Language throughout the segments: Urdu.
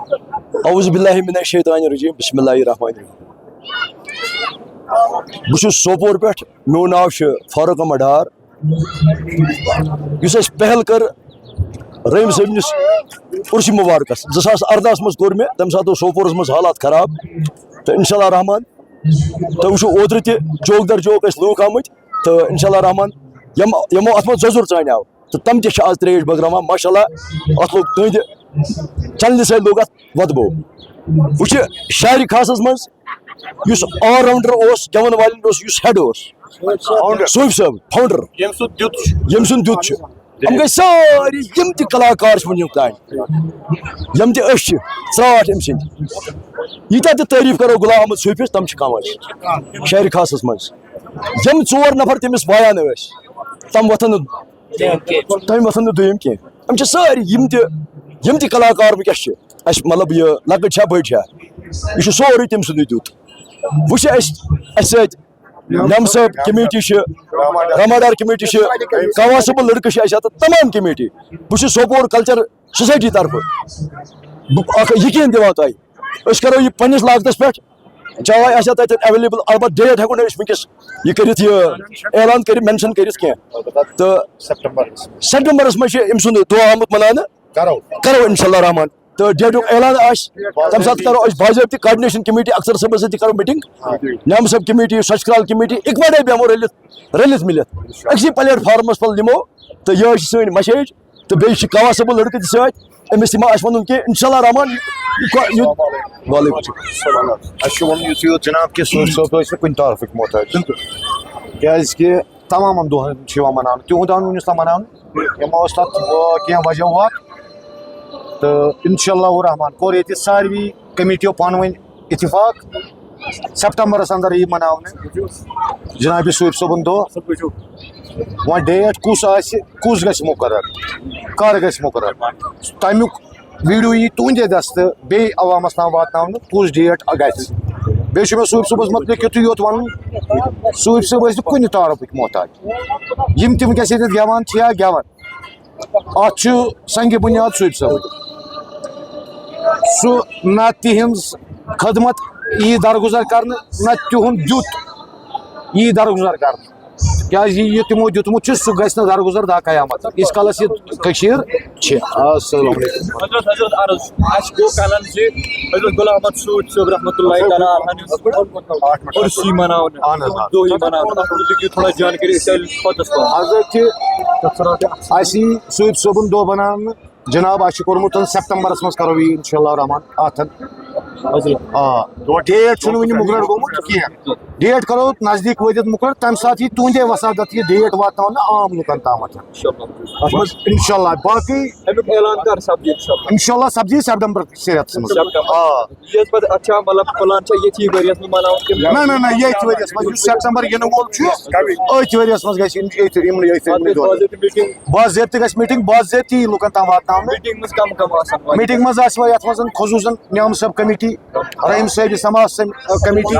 اعوذ باللہ من الشیطان الرجیم بسم اللہ الرحمن الرحیم بہٕ سوپور پہ میون ناو فاروق احمد ڈار اس پہل کر رحیم صٲبنِس عرسہِ مبارکس 2018 مز کوٚر مےٚ تمہِ ساتہٕ اوس سوپورس منٛز حالات خراب تہٕ انشاء اللہ رحمان تُہۍ وٕچھِو اوترٕ تہِ چوک در چوک ٲسۍ لوٗکھ آمٕتۍ تہٕ انشاء اللہ رحمان یِمو اتھ منٛز زۄزُر ژانیو تہٕ تِم تہِ چھِ آز ترٛیش بٲگراوان ماشاء اللہ اتھ لوٚگ تُہنٛدِ چنلہِ سۭتۍ لوٚگ اتھ وۄدبو وٕچھِ شہرِ خاصس منٛز یُس آل راوُنڈر اوس گٮ۪وَن والٮ۪ن اوس یُس ہٮ۪ڈ اوس صوٗفی صٲب فاوُنڈر ییٚمہِ سُنٛد دیُت چھُ یِم گٔے سٲری یِم تہِ کلاکار چھِ وٕنیُک تانۍ یِم تہِ أسۍ چھِ ژرٛاٹھ أمۍ سٕنٛدۍ ییٖتیاہ تہِ تعریٖف کرو غلام احمد صوٗفیَس تِم چھِ کم حظ شہرِ خاصس منٛز یِم 4 نفر تٔمِس وایان ٲسۍ تِم وۄتھن نہٕ دوٚیِم کینٛہہ یِم چھِ سٲری یِم تہِ کلاکار وٕنکیٚس چھِ اَسہِ مطلب یہِ لۄکٕٹۍ چھا بٔڑۍ چھا یہِ چھُ سورُے تٔمۍ سُنٛدُے دیُت وۄنۍ چھِ اَسہِ سۭتۍ نیم صٲب کمیٹی چھِ راماڈار کمیٹی چھِ کانسٹیبل لڑکہٕ چھِ اَسہِ اَتھ تمام کمیٹی بہٕ چھُس سوپور کلچر سوسایٹی طرفہٕ اکھ یقیٖن دِوان تۄہہِ أسۍ کرو یہِ پننِس لاگتس پٮ۪ٹھ جاے آسہِ ہا تتٮ۪ن ایویلیبل البتہ ڈیٹ ہٮ۪کو نہٕ أسۍ وٕنکیٚس یہِ کٔرِتھ یہِ اعلان کٔرِتھ مینشن کٔرِتھ کینٛہہ تہٕ سپٹمبرس منٛز چھُ أمۍ سُنٛد دۄہ آمُت مناونہٕ کرو انشاء اللہ رحمان تہٕ ڈیٹُک اعلان آسہِ تمہِ ساتہٕ کرو أسۍ باضٲبطہٕ کاڈنیشن کمیٹی اختر صٲبس سۭتۍ تہِ کرو میٖٹنگ نیم صٲب کمیٹی سچ کرال کمیٹی اِکوٹے بیٚہمو رٔلِتھ مِلِتھ أکسٕے پلیٹ فارمس پٮ۪ٹھ دِمو تہٕ یِہے چھِ سٲنۍ مسیج تہٕ بیٚیہِ چھِ کانسٹیبل لڑکہٕ تہِ سۭتۍ أمِس تہِ ما آسہِ وَنُن کینٛہہ انشاء اللہ رحمان وعلیکُم اَسہِ چھُ وَنُن یُتُے یوت جِناب کہِ صوفی صٲب ٲسۍ نہٕ کُنہِ طرفٕکۍ محتاج کیٛازِکہِ تمامن دۄہن چھُ یِوان مناونہٕ تِہُنٛد آو نہٕ وُنیُس تام مناونہٕ یِمو اوس تَتھ کینٛہہ وجوہات تہٕ انشاء اللہ رحمان کوٚر ییٚتہِ ساروی کمیٹیو پانہٕ ؤنۍ اتفاق سپتمبرس اندر یی مناونہٕ جناب صوفی صٲبُن دۄہ وۄنۍ ڈیٹ کُس آسہِ کُس گژھِ مُقرر کر گژھِ مُقرر تمیُک ویٖڈیو یی تُہنٛدے دستہٕ بیٚیہِ عوامس تام واتناونہٕ کُس ڈیٹ گژھِ بیٚیہِ چھُ مےٚ صوفی صٲبس متعلق یُتُے یوت وَنُن صوفی صٲب ٲسۍ نہٕ کُنہِ طرفٕکۍ محتاج یِم تہِ وٕنکیٚس ییٚتٮ۪تھ گٮ۪وان چھِ یا گٮ۪وان اتھ چھُ سنگہِ بُنیاد صوفی صٲب سُہ نہ تِہنٛز خدمت یی درگُزر کرنہٕ نہ تِہُنٛد دیُت یی درگُزر کرنہٕ کیٛازِ یہِ تِمو دیُتمُت چھُ سُہ گژھِ نہٕ درگُزر داہ قیامت ییٖتِس کالس یہِ کٔشیٖر چھِ السلام علیکُم حضرت عرض اَسہِ گوٚو کلن زِ حضرت غلام احمد صوفی صٲب رحمتہ اللہ تعالیٰ عرض یی مناونہٕ دۄہ یی مناونہٕ اتھ متعلق دِیِو تھوڑا جانکٲری حضرت چھِ اَسہِ یی صوفی صٲبُن دۄہ بناونہٕ جناب اَسہِ چھُ کوٚرمُت سپتمبرس منٛز کرو یہِ انشاء اللہ رحمان اتھ ڈیٹ چھُنہٕ وُنہِ مُقرر گوٚمُت کینٛہہ ڈیٹ کرو نزدیٖک وٲتِتھ مُقرر تمہِ ساتہٕ یی تُہنٛدے وسادت یہِ ڈیٹ واتناونہٕ عام لُکن تامتھ انشاء اللہ باقٕے انشاء اللہ سپدی سپٹمبر کِس رٮ۪تس منٛز نہ ییٚتھۍ ؤریس منٛز یُس سپٹمبر یِنہٕ وول چھُ أتھۍ ؤریس منٛز گژھِ باضٲبطہٕ گژھِ میٖٹنگ باضٲبطہٕ یی لُکن تام واتناونہٕ میٖٹنگ منٛز آسہِ وۄنۍ یتھ منٛز خصوٗصن نیم صٲب کمیٹی رحیم صٲب سماج کمیٹی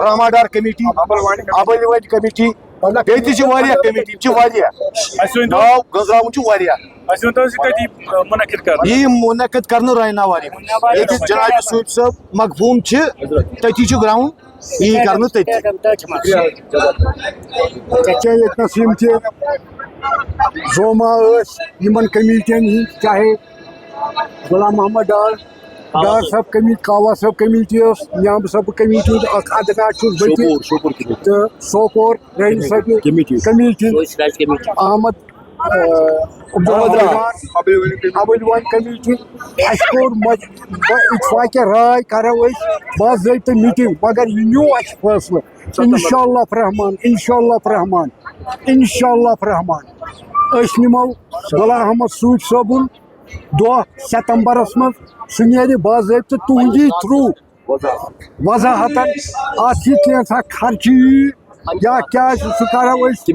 راماڈار کمیٹی ابل وڈ کمیٹی بیٚیہِ تہِ چھِ واریاہ کمیٹی یِم چھِ واریاہ ناو گٔنٛزراوُن چھُ واریاہ یی مُنعقد کرنہٕ رایناواری منٛز ییٚتہِ جناب صوفی صٲب مقبوٗم چھِ تٔتی چھُ گراوُنٛڈ یی کرنہٕ تٔتی ییٚتنس یِم تہِ زوما ٲسۍ یِمن کمیٹین ہٕنٛدۍ چاہے غلام محمد ڈار صٲب کمیٹی کاوا صٲب کمیٹی ٲس نیام صٲب کمیٹی اکھ ادگار چھُس بہٕ تہِ تہٕ سوپور رحیم صٲب کمیٹی احمد ابل ون کمیٹی اَسہِ کوٚر اتفاقہِ راے کرو أسۍ باضٲبطہٕ میٖٹنگ مگر یہِ نیوٗ اَسہِ فٲصلہٕ انشاء اللہ رحمان أسۍ نِمو غلام احمد صوفی صٲبُن دۄہ ستمبرس منٛز سُہ نیرِ باضٲبطہٕ تُہنٛدی تھروٗ وضاحتن اتھ یہِ کینٛژھا خرچہٕ یی یا کیٛاہ آسہِ سُہ کرو أسۍ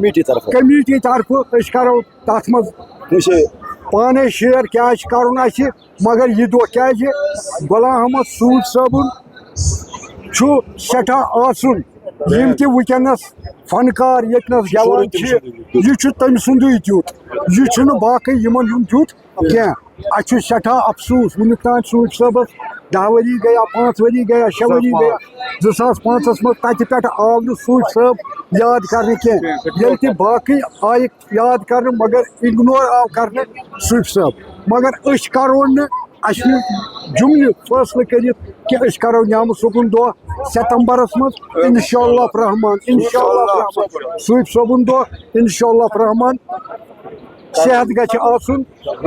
کمیٹی طرفہٕ أسۍ کرو تتھ منٛز پانے شیر کیٛاہ آسہِ کرُن اَسہِ مگر یہِ دۄہ کیٛازِ غلام احمد صوفی صٲبُن چھُ سٮ۪ٹھاہ آسُن یِم تہِ وٕنکیٚنس فنکار ییٚتنس گٮ۪وان چھِ یہِ چھُ تٔمۍ سُنٛدُے دیُت یہ چھُنہٕ باقٕے یِمن ہُنٛد تیُتھ کینٛہہ. اَسہِ چھُ سٮ۪ٹھاہ افسوٗس وُنیُک تام صوٗفی صٲبس 10 ؤری گٔیا 5 ؤری گٔیا 6 ؤری گٔیا 2005 منٛز تَتہِ پٮ۪ٹھ آو نہٕ صوٗفی صٲب یاد کرنہٕ کینٛہہ. ییٚلہِ تہِ باقٕے آیہِ یاد کرنہٕ مگر اِگنور آو کرنہٕ صوٗفی صٲب. مگر أسۍ کرو نہٕ اَسہِ جملہِ فٲصلہٕ کٔرِتھ کہِ أسۍ کرو نیامہٕ صٲبُن دۄہ ستمبرس منٛز اِنشاء اللہ رحمان اِنشاء اللہ رحمان صوٗفی صٲبُن دۄہ اِنشاء اللہ رحمان. صحت گژھِ آسُن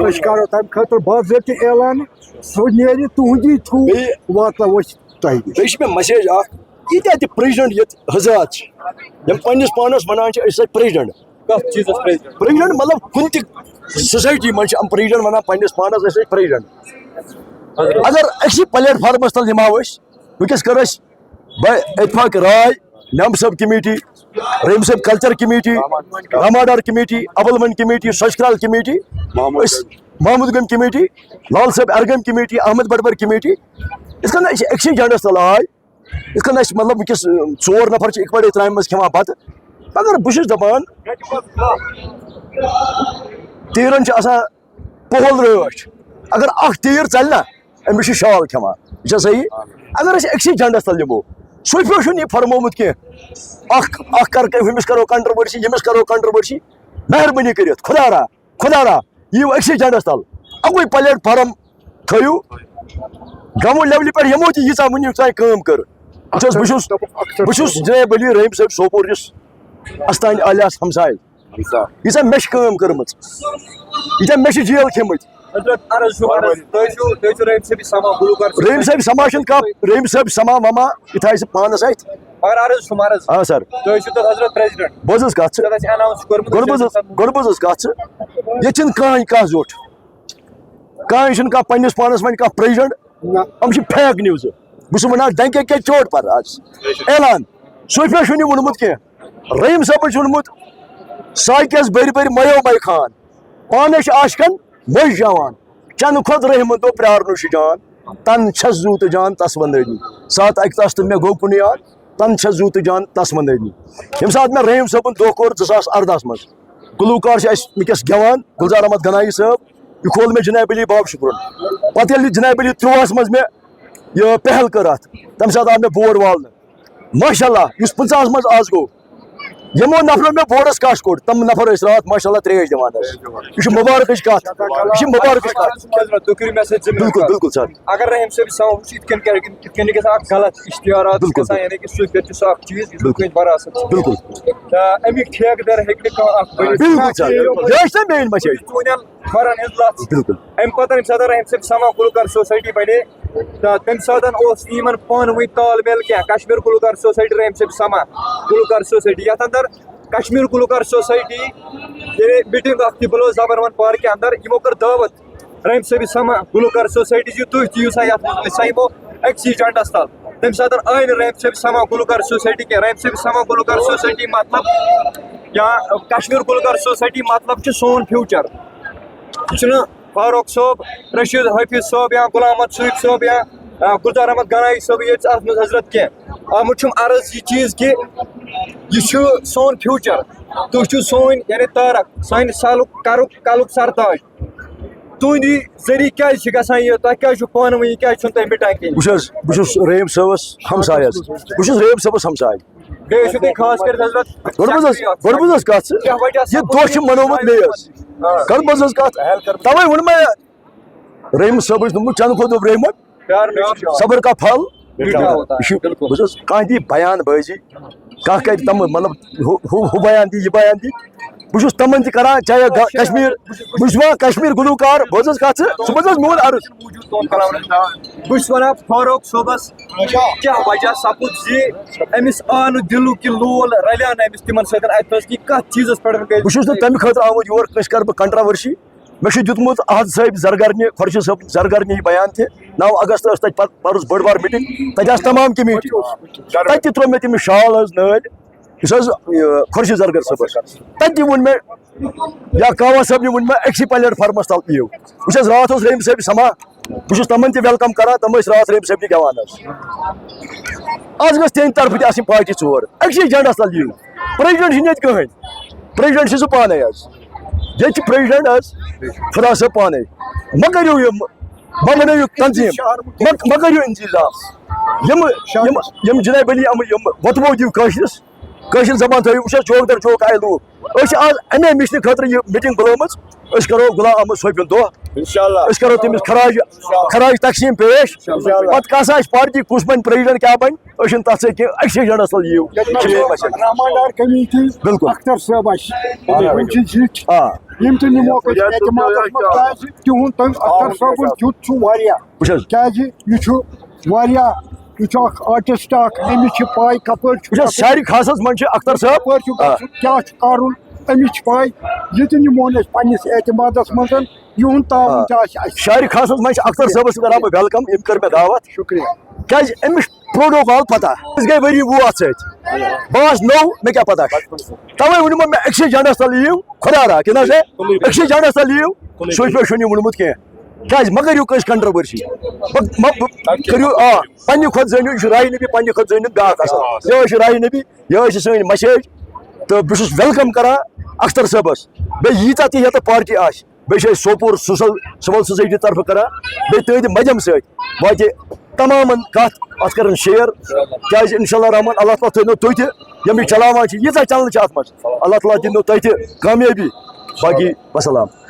أسۍ کرو تَمہِ خٲطرٕ باضٲبطہٕ اعلان سُہ نیرِ تُہنٛدی تھرٛوٗ واتناوو أسۍ تۄہہِ نِش. بیٚیہِ چھِ مےٚ مسیج اکھ ییٖتیٛاہ تہِ پریزڈنٹ ییٚتہِ حضرات چھِ یِم پننِس پانس ونان چھِ أسۍ ہسا پریزڈنٹ کتھ چیٖزس پریزڈنٹ پریزڈنٹ مطلب کُنہِ تہِ سوسایٹی منٛز چھِ یِم پریزڈنٹ ونان پننِس پانس أسۍ ٲسۍ پریزڈنٹ. اگر أکسٕے پلیٹ فارمس تل نِمو أسۍ وٕنکیٚس کٔر اَسہِ اتفاق رائے نعم صٲب کمیٹی رحیم صٲب کلچر کمیٹی راماڈار کمیٹی ابلمن کمیٹی سوچکرال کمیٹی محمود گم کمیٹی لال صٲب ارگم کمیٹی احمد بٹبر کمیٹی یِتھ کٔنۍ أسۍ أکسٕے جنڈس تل آے یِتھ کٔنۍ أسۍ مطلب وٕنکیٚس 4 نفر چھِ اِکوٹے ترامہِ منٛز کھٮ۪وان بتہٕ مگر بہٕ چھُس دپان تیٖرن چھِ آسان پۄہل رٲچھ اگر اکھ تیٖر ژلہِ نا أمِس چھُ شال کھٮ۪وان یہِ چھا صحیح. اگر أسۍ أکسٕے جنڈس تل نِمو صوٗفیو چھُنہٕ یہِ فرمومُت کینٛہہ اکھ کر ہُمِس کرو کنٹروؤرسی ییٚمِس کرو کنٹروؤرسی. مہربٲنی کٔرِتھ خۄدا را یِیِو أکسٕے جنڈس تل اَکُے پلیٹ فارم تھٲیِو گامو لیولہِ پٮ۪ٹھ یِمو تہِ ییٖژاہ وٕنیُک تانۍ کٲم کٔر. بہٕ چھُس جناب علی رحیم صٲب سوپورکِس استانہِ عالیاہس ہمساے ییٖژاہ مےٚ چھِ کٲم کٔرمٕژ ییٖتیٛاہ مےٚ چھِ جیل کھیٚمٕتۍ. رحیم صٲب سما چھُنہٕ کانٛہہ رحیم صٲب سما وما یہِ تھایہِ سُہ پانس اتھِ. آ سر بوز حظ کتھ گۄڈٕ بوز حظ کتھ ژٕ ییٚتہِ چھُنہٕ کٕہٕنۍ کانٛہہ زیوٚٹھ کٕہٕنۍ چھُنہٕ کانٛہہ پننِس پانس وۄنۍ کانٛہہ پریزڈنٹ یِم چھِ فیک نِوزٕ. بہٕ چھُس ونان ڈنکے کے چوٹ پر آز اعلان صوٗفیو چھُنہٕ یہِ ووٚنمُت کینٛہہ رحیم صٲبن چھُ ووٚنمُت ساکیس بٔرۍ بٔرۍ مَیو مَے خان پانے چھِ عاشقن مٔنٛزۍ جوان چنہٕ کھۄتہٕ رحمتو پیارنو چھُ جان تن چھس زوٗ تہٕ جان تس ونٛدٲنی ساتھ اکہِ تس تہٕ مےٚ گوٚو کُنُے یاد تن چھس زوٗ تہٕ جان تس ونٛدٲنی. ییٚمہِ ساتہٕ مےٚ رحیم صٲبُن دۄہ کوٚر 2018 منٛز گُلوکار چھِ اَسہِ وٕنکیٚس گٮ۪وان گُلزار احمد گنایی صٲب یہِ کھول مےٚ جناب علی باب شُکرُن. پتہٕ ییٚلہِ جناب علی 13 منٛز مےٚ یہِ پہل کٔر اتھ تمہِ ساتہٕ آو مےٚ بورڈ والنہٕ ماشاء اللہ یُس 50 منٛز آز گوٚو یِمو نفرو مےٚ بورڈس کش کوٚڑ تِم نفر ٲسۍ راتھ ماشاء اللہ تریش دِوان حظ. یہِ چھِ مُبارکٕچ کتھ یہِ چھِ مُبارکٕچ کتھ. بالکل بالکل سر اگر رحیم صٲب سماو وٕچھ یِتھ کٔنۍ گژھِ اکھ غلط اشتہارات یعنی کہ صوٗفیت چھُ سُہ اکھ چیٖز یُس وراثت چھُ بالکل امیُک ٹھیکہٕ در ہیٚکہِ نہٕ کانٛہہ اکھ بٔرِتھ. بالکل سر یہِ ٲسۍ نا میٲنۍ مسیج. کھۄرن ہٕنٛز لژھ بالکل امہِ پتہٕ ییٚمہِ ساتہٕ رحیم صٲب سما گُلوکار سوسایٹی بنے تہٕ تمہِ ساتہٕ اوس نہٕ یِمن پانہٕ ؤنۍ تال میل کینٛہہ کشمیٖر گُلوکار سوسایٹی رحیم صٲب سما گُلوکار سوسایٹی یتھ اندر کشمیٖر گُلوکار سوسایٹی یعنی میٖٹنگ اکھ تہِ بلٲو زبروَن پارکہِ اندر یِمو کٔر دعوت رحیم صٲب سما گُلوکار سوسایٹی زِ تُہۍ تہِ یِیِو سا یتھ منٛز أسۍ سا یِمو أکسٕے جنڈس تل. تمہِ ساتہٕ آیہِ نہٕ رحیم صٲب سما گُلوکار سوسایٹی کینٛہہ رحیم صٲب سما گُلوکار سوسایٹی مطلب یا کشمیٖر گُلوکار سوسایٹی مطلب چھُ سون فیوٗچر. یہِ چھُنہٕ فاروق صٲب رشیٖد حٲفظ صٲب یا غلام احمد صوٗفی صٲب یا گُلزار احمد گنایی صٲب ییٚتہِ اتھ منٛز حضرت کینٛہہ آمُت چھُم عرض یہِ چیٖز کہِ یہِ چھُ سون فیوٗچر تُہۍ چھِو سٲنۍ یعنی تارک سانہِ سالُک کلُک سرتاج تُہنٛدِ ذٔریعہٕ کیازِ چھِ گژھان یہِ تۄہہِ کیازِ چھُو پانہٕ ؤنۍ یہِ کیازِ چھُنہٕ تۄہہِ مِٹان کینٛہہ. بہٕ چھُس رحیم صٲبس ہمساے حظ بہٕ چھُس رحیم صٲبس ہمساے. بیٚیہِ ٲسِو تُہۍ خاص کٔرِتھ حضرت گۄڈٕ بوز حظ کتھ ژٕ یہِ دۄہ چھُ منومُت مے حظ گۄڈٕ بوز حظ کتھ توے ووٚن مےٚ رحیم صٲبن چھُ دوٚپمُت چنہٕ کھۄتہٕ رحمت صبر کا پھل بہٕ چھُس کانٛہہ دی بیان بٲزی کانٛہہ کرِ تِم مطلب ہُہ بیان دی یہِ بیان دی بہٕ چھُس تِمن تہِ کران چاہے کشمیٖر بہٕ چھُس وَنان کشمیٖر گُلوکار بوز حظ کتھ ژٕ بوز حظ میون عرض. بہٕ چھُس ونان فاروق صٲبس کیاہ وجہ سپُد زِ أمِس آو نہٕ دِلُک یہِ لول رلیٛاو نہٕ أمِس تِمن سۭتۍ اتہِ منٛز کہِ کتھ چیٖزس پٮ۪ٹھ بہٕ چھُس نہٕ تمہِ خٲطرٕ آمُت یور کٲنٛسہِ کرٕ بہٕ کنٹراؤرسی مےٚ چھُ دیُتمُت احد صٲب زرگرنہِ خۄرشیٖد صٲب زرگرنہِ یہِ بیان تہِ 9 اگست ٲس تتہِ پتہٕ پرُس بٔڑ بار میٖٹنگ تتہِ آسہٕ تمام کمیٹی تتہِ تہِ ترٛوو مےٚ تٔمِس شال حظ نٲلۍ یُس حظ خۄرشیٖد زرگر صٲبس تتہِ تہِ ووٚن مےٚ یا کاوا صٲبنہِ ووٚن مےٚ أکسٕے پلیٹ فارمس تل یِیِو وٕچھ حظ راتھ اوس رحیم صٲب سما بہٕ چھُس تِمن تہِ ویلکم کران تِم ٲسۍ راتھ رحیم صٲبنہِ گٮ۪وان حظ. آز گژھِ تِہنٛدِ طرفہٕ تہِ آسٕنۍ پارٹی 4 أکسٕے جنڈس تل یِیِو پریزڈنٹ چھُنہٕ ییٚتہِ کٕہٕنۍ پریزڈنٹ چھُ سُہ پانے حظ یہ پریزیڈنٹ حظ خدا صٲب پانے مہ کٔرِو یِم مہ بنٲیِو تنظیٖم مہ کٔرِو انتظام یم جناب علی یم وۄتبو دِیِو کٲشِر زبان تھٲیِو وٕچھ حظ چوک در چوک آیہِ لوٗکھ أسۍ چھِ آز اَمے مِشنہِ خٲطرٕ یہِ میٖٹِنٛگ بُلٲومٕژ أسۍ کرو غلام احمد صوفیُن دۄہ أسۍ کرو تٔمِس خراج تقسیٖم پیش پتہٕ کیٛاہ سا آسہِ پارٹی کُس بنہِ پریزیڈنٹ کیٛاہ بنہِ أسۍ چھِنہٕ تَتھ سۭتۍ کینٛہہ أکسٕے ایجنڈس تل یِیِو رحماندار کمیٹی بالکل اختر صٲب اَسہِ یِم تہِ نِموکھ أسۍ اعتمادس منٛز کیٛازِ تِہُنٛد اختر صٲبُن یُتھ چھُ واریاہ وٕچھ حظ کیٛازِ یہِ چھُ واریاہ یہِ چھُ اکھ آرٹِسٹ اکھ أمِس چھِ پاے کپٲرۍ چھُ وٕچھ حظ شہرِ خاصس منٛز چھِ اختر صٲب کپٲرۍ چھُ گژھُن کیٛاہ چھُ کرُن أمِس چھِ پاے یہِ تہِ نِمون أسۍ پننِس اعتمادس منٛز یِہُنٛد تعاوُن تہِ آسہِ اَسہِ شہرِ خاصس منٛز چھِ اختر صٲبس کران بہٕ ویلکم أمۍ کٔر مےٚ دعوت شُکریہ کیٛازِ أمِس پروٹوکال پتہ أسۍ گٔے ؤری وُہ اتھ سۭتۍ بہٕ آس نوٚو مےٚ کیٛاہ پتہ چھُ تَوے ووٚنمو مےٚ أکسٕے جنڈس تل یِیِو خۄدا را کِنہٕ حظ أکسٕے جنڈس تل یِیِو سُچ پٲٹھۍ چھُنہٕ یہِ ووٚنمُت کینٛہہ کیٛازِ مہ کٔرِو کٲنٛسہِ کنٹرؤرسی کٔرِو پننہِ کھۄتہٕ زٲنِو یہِ چھُ رایے نبی پننہِ کھۄتہٕ زٲنِتھ بیٛاکھ اصل یِہوے چھُ رایے نبی یِہوے چھِ سٲنۍ مسیج تہٕ بہٕ چھُس ویلکم کران اختر صٲبس بیٚیہِ ییٖژاہ تہِ ییٚتہِ پارٹی آسہِ بیٚیہِ چھِ أسۍ سوپور سِول سوسایٹی طرفہٕ کران بیٚیہِ تُہنٛدِ مدھیم سۭتۍ واتہِ تمامن کتھ اتھ کرن شیر کیٛازِ انشاء اللہ رحمان اللہ تعالیٰ تھٲینو تُہۍ تہِ یِم یہِ چلاوان چھِ ییٖژاہ چلان چھِ اتھ منٛز اللہ تعالیٰ دِنو تۄہہِ تہِ کامیٲبی باقی وسلام